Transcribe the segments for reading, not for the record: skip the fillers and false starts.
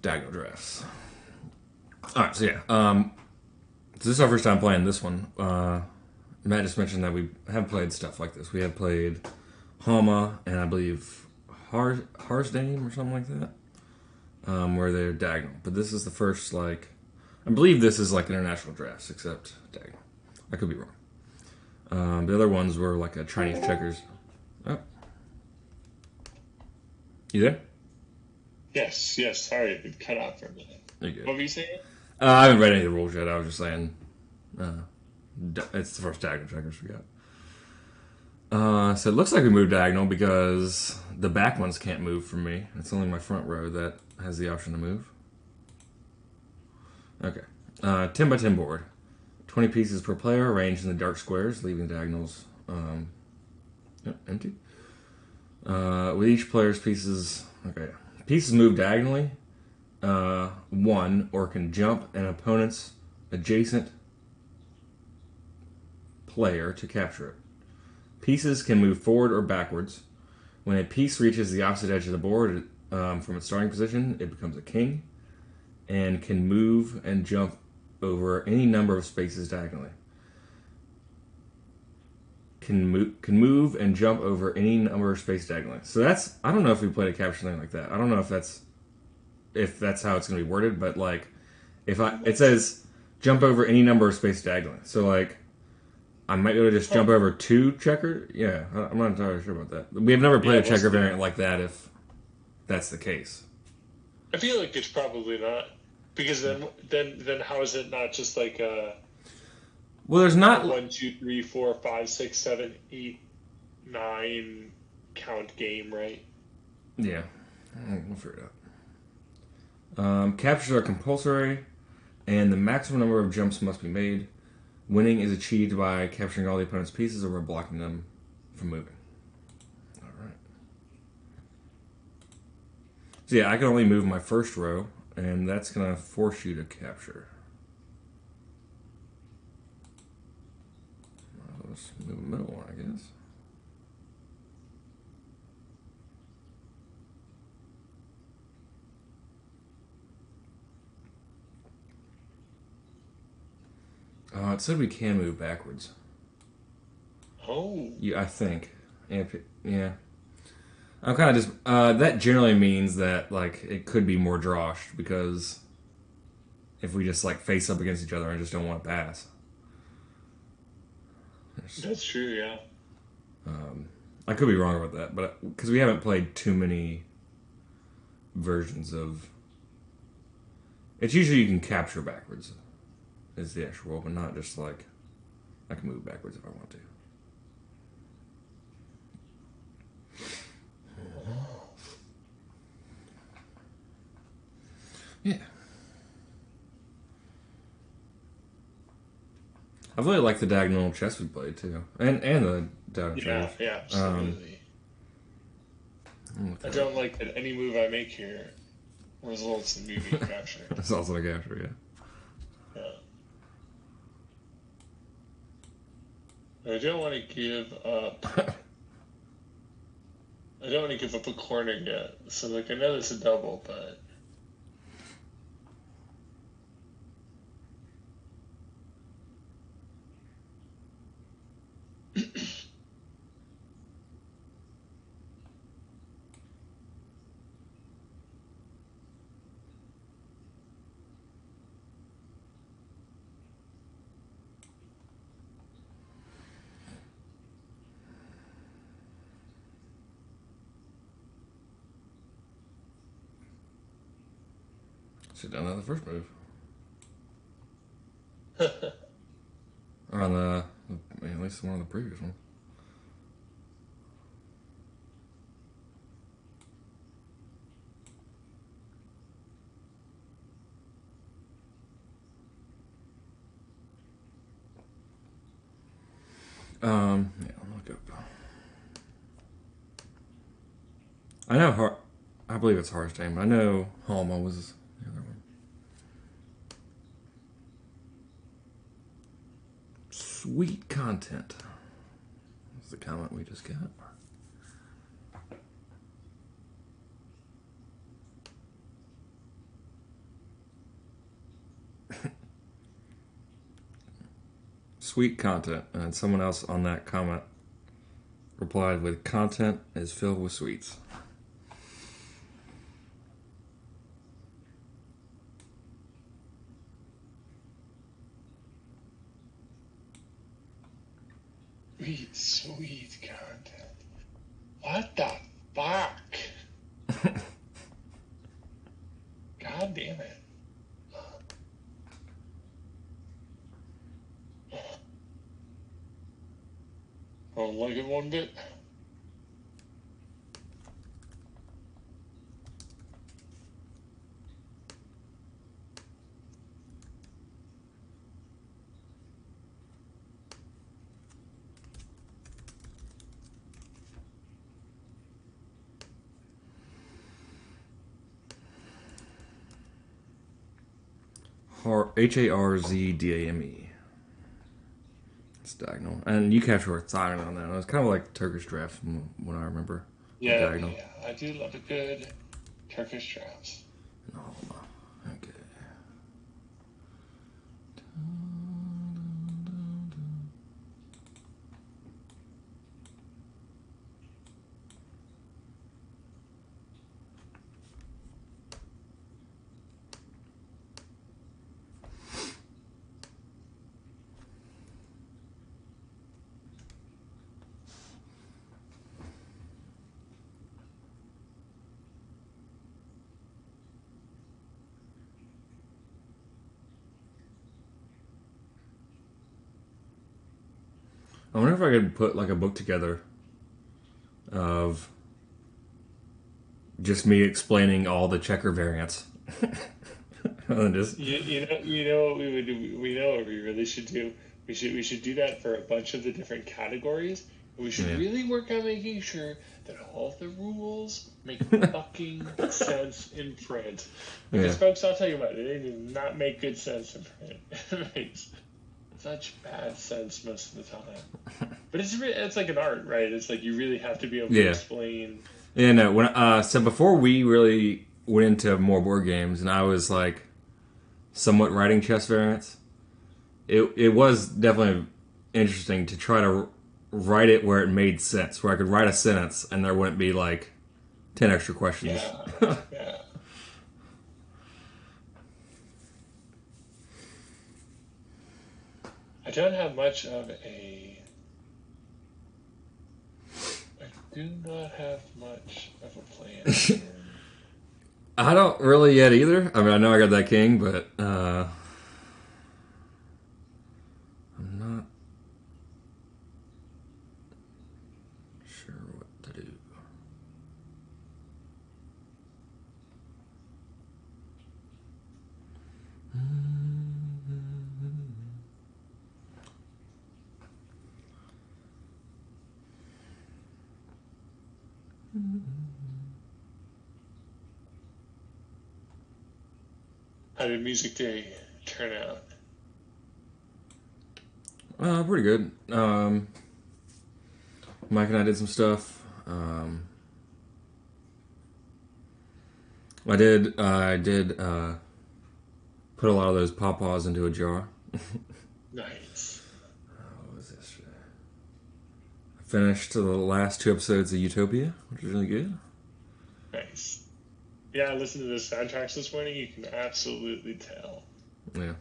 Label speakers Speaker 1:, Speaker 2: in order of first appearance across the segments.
Speaker 1: Diagonal Draughts. Alright, so yeah. So this is our first time playing this one. Matt just mentioned that we have played stuff like this. We have played Hama and I believe Harsdame or something like that, where they're diagonal. But this is the first, like, I believe this is like international drafts, except diagonal. I could be wrong. The other ones were like a Chinese checkers. Oh, you there?
Speaker 2: Yes, yes. Sorry, it cut out for a minute.
Speaker 1: You're good.
Speaker 2: What were you saying?
Speaker 1: I haven't read any of the rules yet. I was just saying, it's the first diagonal checkers we got. So it looks like we moved diagonal because the back ones can't move from me. It's only my front row that has the option to move. Okay. 10 by 10 board. 20 pieces per player, arranged in the dark squares, leaving the diagonals empty. With each player's pieces, okay, pieces move diagonally. One or can jump an opponent's adjacent player to capture it. Pieces can move forward or backwards. When a piece reaches the opposite edge of the board from its starting position, it becomes a king and can move and jump over any number of spaces diagonally. Can move and jump over any number of spaces diagonally. So that's, I don't know if we played a capture thing like that. I don't know if that's how it's going to be worded, but like it says jump over any number of spaces diagonally. So like I might be able to just jump over two checker. Yeah, I'm not entirely sure about that. We have never played a checker variant like that. If that's the case,
Speaker 2: I feel like it's probably not, because then how is it not just like a
Speaker 1: well, there's not
Speaker 2: 1, 2, 3, 4, 5, 6, 7, 8, 9 count game, right?
Speaker 1: Yeah, we'll figure it out. Captures are compulsory, and the maximum number of jumps must be made. Winning is achieved by capturing all the opponent's pieces or blocking them from moving. All right. So yeah, I can only move my first row, and that's going to force you to capture. Let's move the middle one, I guess. It said we can move backwards.
Speaker 2: Oh.
Speaker 1: Yeah, I think. Yeah. I'm kind of just. That generally means that like it could be more droshed because if we just like face up against each other and just don't want to pass.
Speaker 2: That's true, yeah.
Speaker 1: I could be wrong about that, but because we haven't played too many versions of. It's usually you can capture backwards. Is the actual rule, but not just like I can move backwards if I want to. Yeah. I really like the diagonal chess we played too, and the diagonal chess.
Speaker 2: Yeah, absolutely. I don't like that any move I make here results in me being captured.
Speaker 1: That's also a capture, yeah.
Speaker 2: I don't want to give up. I don't want to give up a corner yet. So, like, I know it's a double, but.
Speaker 1: Should have done that the first move. Or on at least one of the previous ones. Yeah, I'll look up. I know I believe it's Hearthstone, but I know Halma was the other one. Sweet content. That's the comment we just got. sweet content. And someone else on that comment replied with, content is filled with sweets.
Speaker 2: Sweet content. What the fuck? God damn it. I don't like it one bit.
Speaker 1: Harzdame. It's diagonal. And you capture orthogonal on that. It was kind of like Turkish draft from what I remember.
Speaker 2: Yeah, I do love a good Turkish draft.
Speaker 1: No, okay. I wonder if I could put like a book together of just me explaining all the checker variants. And just
Speaker 2: You know what we would do? We know what we really should do. We should do that for a bunch of the different categories. And we should really work on making sure that all the rules make fucking sense in print. Because folks, I'll tell you what, they do not make good sense in print. It makes such bad sense most of the time. But it's like an art, right? It's like you really have to be able to explain.
Speaker 1: Yeah, no. When so before we really went into more board games, and I was like somewhat writing chess variants. It was definitely interesting to try to write it where it made sense, where I could write a sentence and there wouldn't be like 10 extra questions.
Speaker 2: Yeah. I don't have much of a. I do not have much of a plan.
Speaker 1: I don't really yet either. I mean, I know I got that king, but I'm not sure what to do.
Speaker 2: How did Music Day turn out?
Speaker 1: Pretty good. Mike and I did some stuff. I did put a lot of those pawpaws into a jar.
Speaker 2: Nice.
Speaker 1: What was this? I finished the last 2 episodes of Utopia, which is really good.
Speaker 2: Nice. Yeah, I listened to the soundtracks this morning. You can absolutely tell.
Speaker 1: Yeah.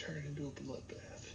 Speaker 2: turn into a bloodbath.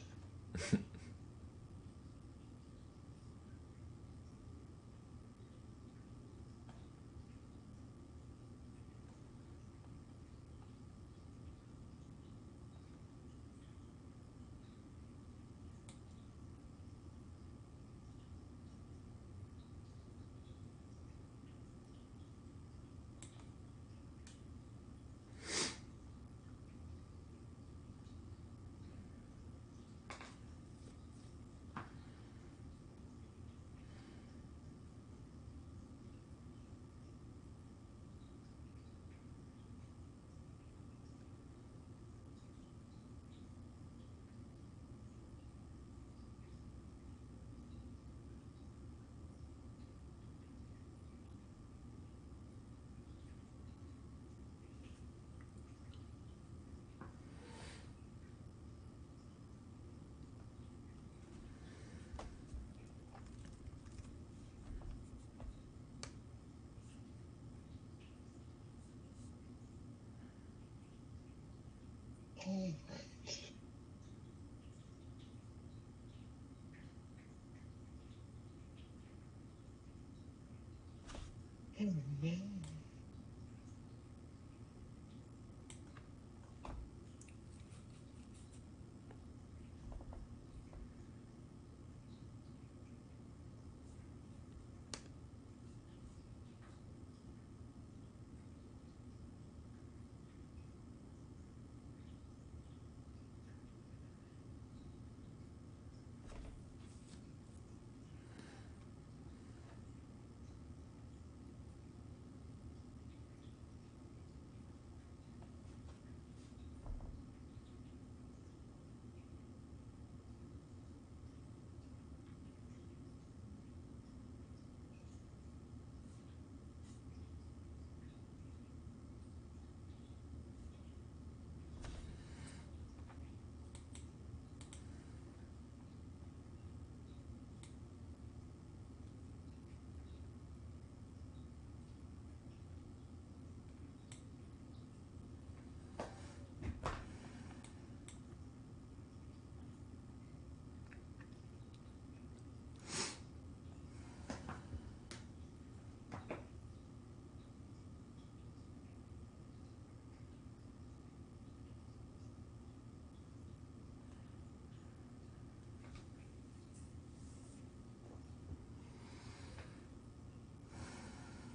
Speaker 2: All right. Oh, no.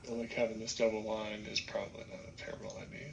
Speaker 2: I feel like having this double line is probably not a terrible idea.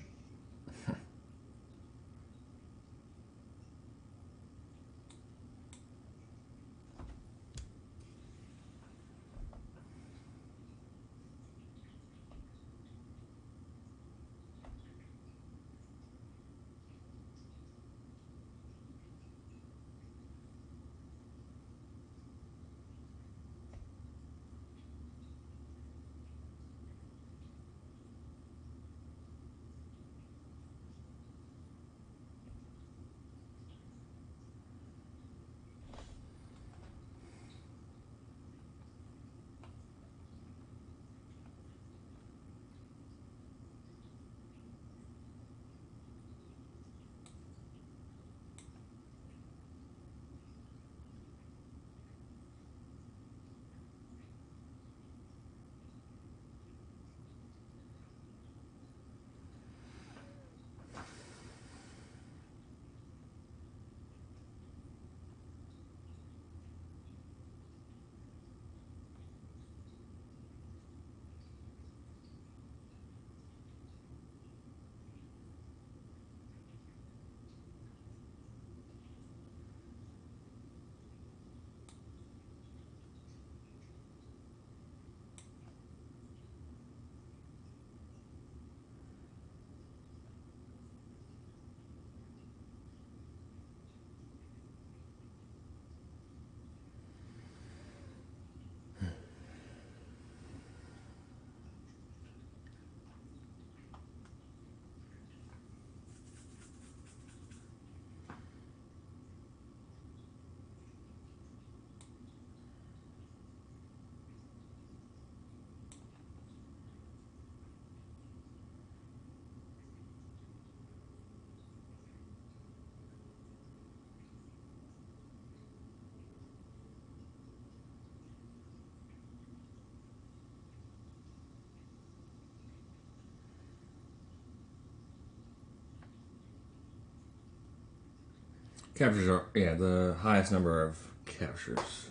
Speaker 1: captures are the highest number of captures.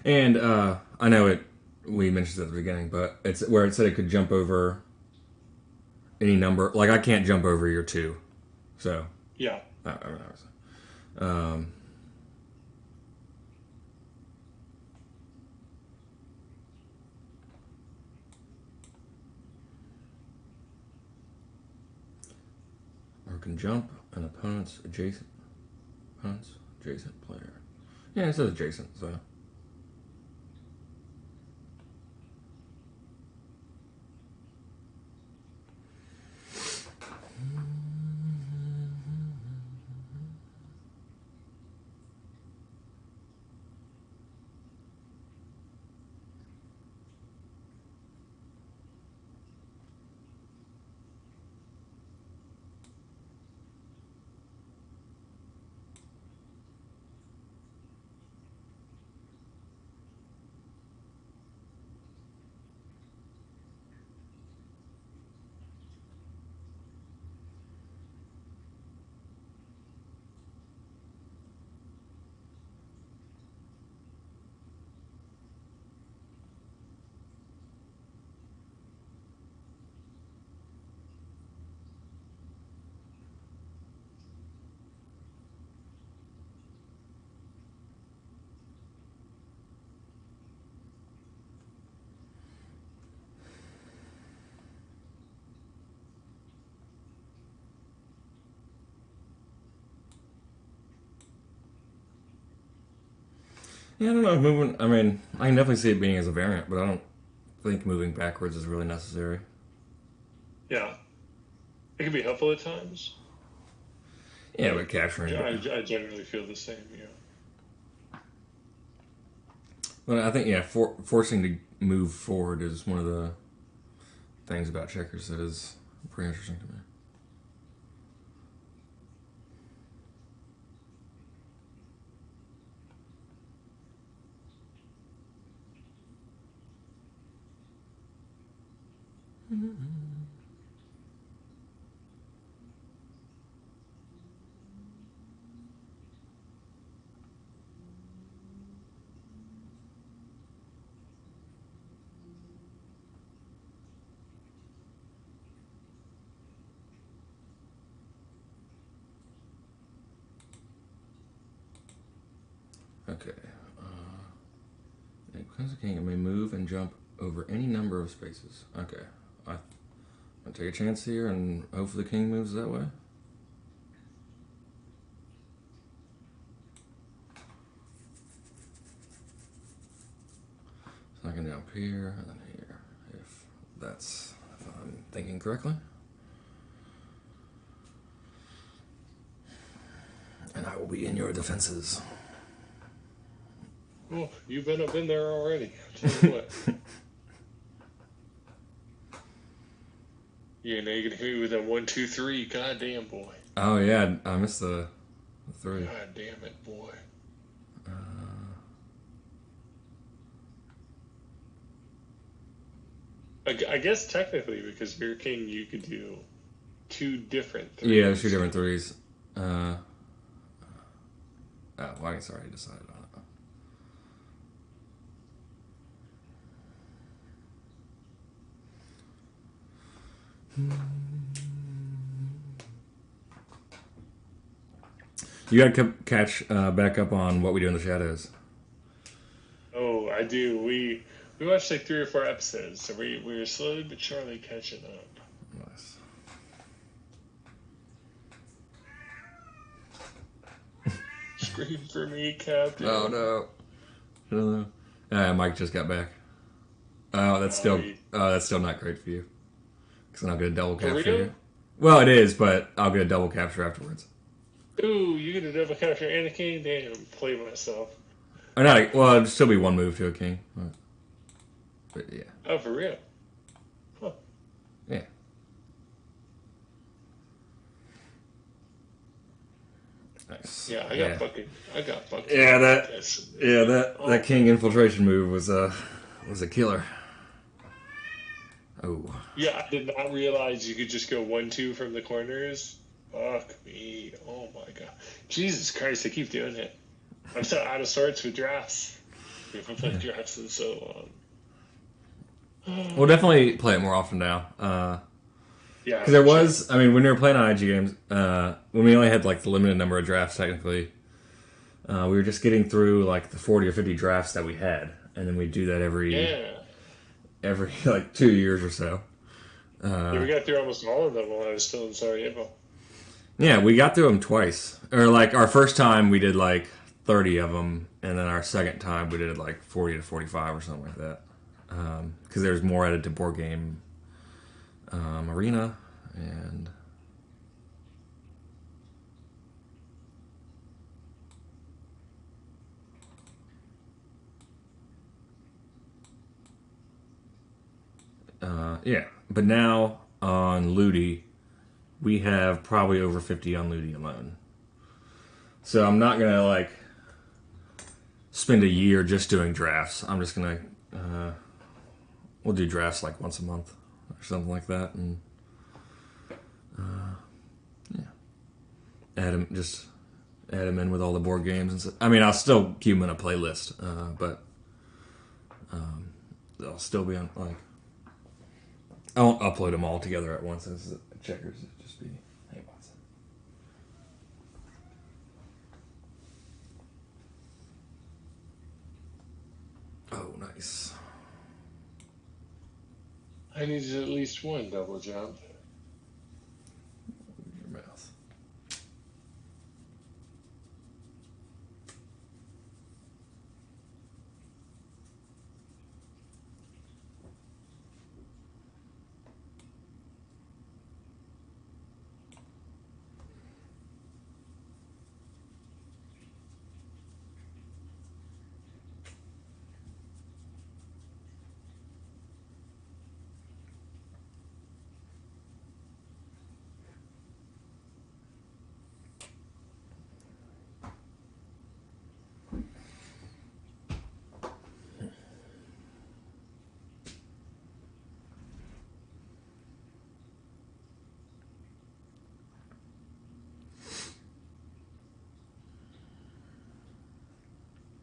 Speaker 1: And I know it. We mentioned it at the beginning, but it's where it said it could jump over any number. Like I can't jump over your 2, so
Speaker 2: Yeah.
Speaker 1: um, or can jump an opponent's adjacent player. Yeah, it says adjacent, so. Yeah, I don't know if moving. I mean, I can definitely see it being as a variant, but I don't think moving backwards is really necessary.
Speaker 2: Yeah. It can be helpful at times.
Speaker 1: Yeah, but capturing.
Speaker 2: I generally feel the same, yeah.
Speaker 1: But I think, forcing to move forward is one of the things about checkers that is pretty interesting to me. Okay. Because the king may move and jump over any number of spaces. Okay. I'll take a chance here and hopefully the king moves that way. So I can jump here and then here, if I'm thinking correctly. And I will be in your defenses.
Speaker 2: Oh, you've been up in there already. I'll tell you what. You're gonna hit me with that 1, 2, 3. God damn, boy.
Speaker 1: Oh yeah, I missed the 3.
Speaker 2: God damn it, boy. I guess technically, because you're king, you could do 2 different 3s.
Speaker 1: Yeah, there's 2 different 3s. Well, I guess I already decided on it. You gotta catch back up on What We Do in the Shadows.
Speaker 2: Oh, I do. We watched like 3 or 4 episodes, so we're slowly but surely catching up.
Speaker 1: Nice.
Speaker 2: Scream for me, Captain.
Speaker 1: Oh no. Mike just got back. Oh, that's still not great for you. Because I'll get a double capture here. Well, it is, but I'll get a double capture afterwards.
Speaker 2: Ooh, you get a double capture and a king? Damn, play myself.
Speaker 1: Or not, well, it'd still be 1 move to a king. But yeah.
Speaker 2: Oh, for real? Huh.
Speaker 1: Yeah. Nice.
Speaker 2: Yeah, I got fucking.
Speaker 1: Yeah, that king infiltration move was a killer. Oh.
Speaker 2: Yeah, I did not realize you could just go 1, 2 from the corners. Fuck me. Oh my god. Jesus Christ, I keep doing it. I'm so out of sorts with drafts. We haven't played drafts in so
Speaker 1: We'll
Speaker 2: long.
Speaker 1: definitely play it more often now.
Speaker 2: Yeah,
Speaker 1: Because there
Speaker 2: for sure.
Speaker 1: was, I mean, when we were playing on IG games, when we only had like the limited number of drafts, technically, we were just getting through like the 40 or 50 drafts that we had, and then we'd do that
Speaker 2: Yeah.
Speaker 1: every like 2 years or so.
Speaker 2: Yeah, we got through almost all of them while I was still in Sarajevo.
Speaker 1: Yeah, we got through them twice, or like our first time we did like 30 of them, and then our second time we did like 40 to 45 or something like that. Because there's more added to board game arena and yeah. But now on Ludi, we have probably over 50 on Ludi alone. So I'm not gonna like spend a year just doing drafts. I'm just gonna we'll do drafts like once a month or something like that, and add them in with all the board games and stuff. I mean, I'll still keep them in a playlist, but they'll still be on like I won't upload them all together at once as checkers. It'd just be hey Watson. Oh, nice.
Speaker 2: I needed at least one double jump.
Speaker 1: Your mouth.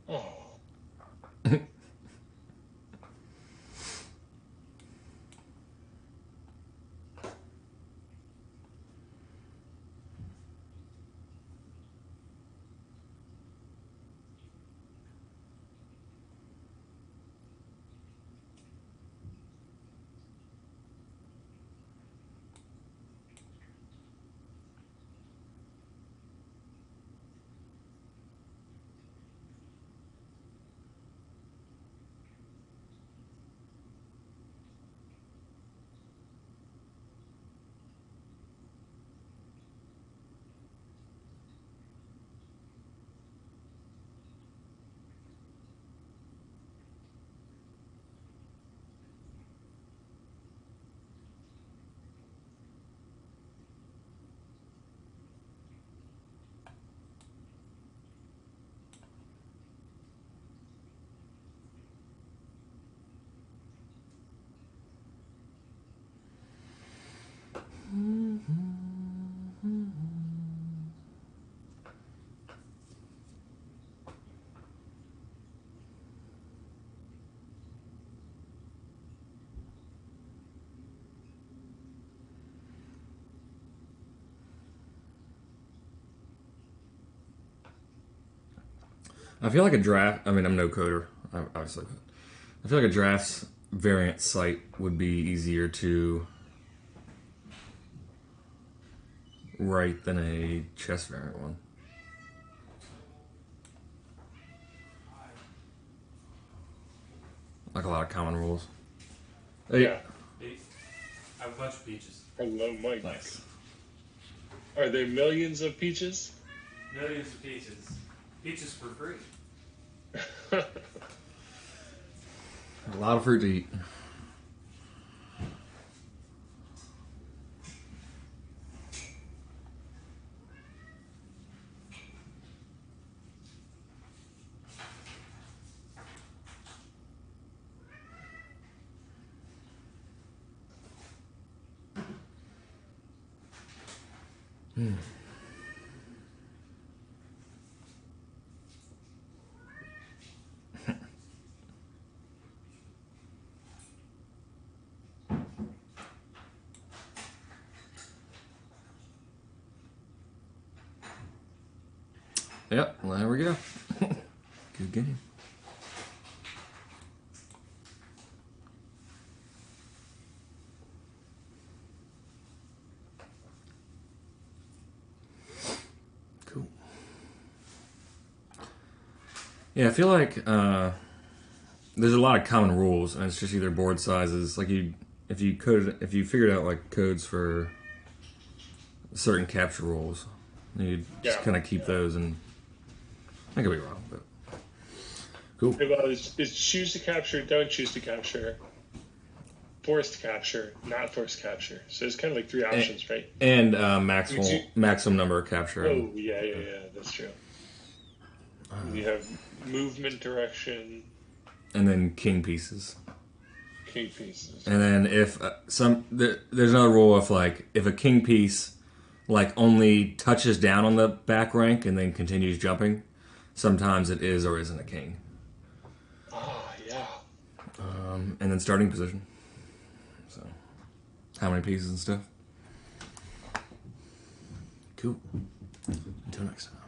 Speaker 2: Oh.
Speaker 1: I feel like a draft. I mean, I'm no coder, obviously. But I feel like a drafts variant site would be easier to write than a chess variant one. Like a lot of common rules. Hey,
Speaker 2: Yeah.
Speaker 3: I have a bunch of peaches.
Speaker 2: Hello, Mike.
Speaker 1: nice.
Speaker 2: Are there millions of peaches?
Speaker 3: Millions of peaches. Peaches for free.
Speaker 1: A lot of fruit to eat. Yep, well, there we go. Good game. Cool. Yeah, I feel like there's a lot of common rules, and it's just either board sizes. Like if you figured out like codes for certain capture rules, you just kind of keep those. And I could be wrong, but cool.
Speaker 2: Well, it's choose to capture, don't choose to capture, forced capture, not forced capture. So it's kind of like three options, right?
Speaker 1: And maximum number of capture.
Speaker 2: Oh, yeah, that's true. You have movement direction.
Speaker 1: And then king pieces.
Speaker 2: King pieces.
Speaker 1: And then if there's another rule of like if a king piece like only touches down on the back rank and then continues jumping, sometimes it is or isn't a king.
Speaker 2: Ah, yeah.
Speaker 1: And then starting position. So, how many pieces and stuff. Cool. Until next time.